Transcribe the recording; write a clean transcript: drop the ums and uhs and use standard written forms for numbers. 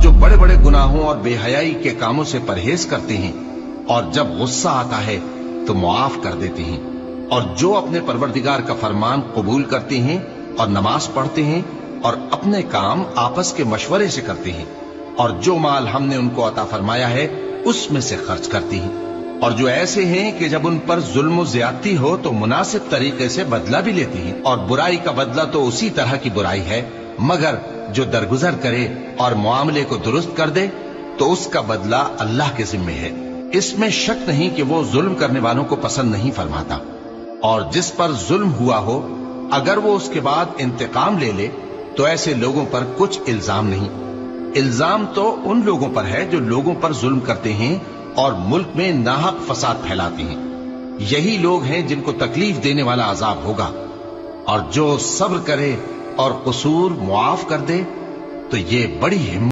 जो बड़े बड़े गुनाहों और बेहयाई के कामों से परहेज करते हैं और जब गुस्सा आता है तो मुआफ कर देते हैं, और जो अपने परवरदिगार का फरमान कबूल करते हैं और नमाज पढ़ते हैं और अपने काम आपस के मशवरे से करते हैं, और जो माल हमने उनको अता फरमाया है उसमें से खर्च करती हैं, और जो ऐसे हैं कि जब उन पर जुल्म और ज्यादती हो तो मुनासिब तरीके से बदला भी लेती हैं। और बुराई का बदला तो उसी तरह की बुराई है, मगर जो दरगुजर करे और मामले को दुरुस्त कर दे तो उसका बदला अल्लाह के जिम्मे है। इसमें शक नहीं कि वो जुल्म करने वालों को पसंद नहीं फरमाता। और जिस पर जुल्म हुआ हो अगर वो उसके बाद इंतकाम ले ले तो ऐसे लोगों पर कुछ इल्जाम नहीं। इल्जाम तो उन लोगों पर है जो लोगों पर जुल्म करते हैं और मुल्क में नाहक फसाद फैलाते हैं। यही लोग हैं जिनको तकलीफ देने वाला अजाब होगा। और जो सब्र करे और कसूर मुआफ कर दे तो ये बड़ी हिम्मत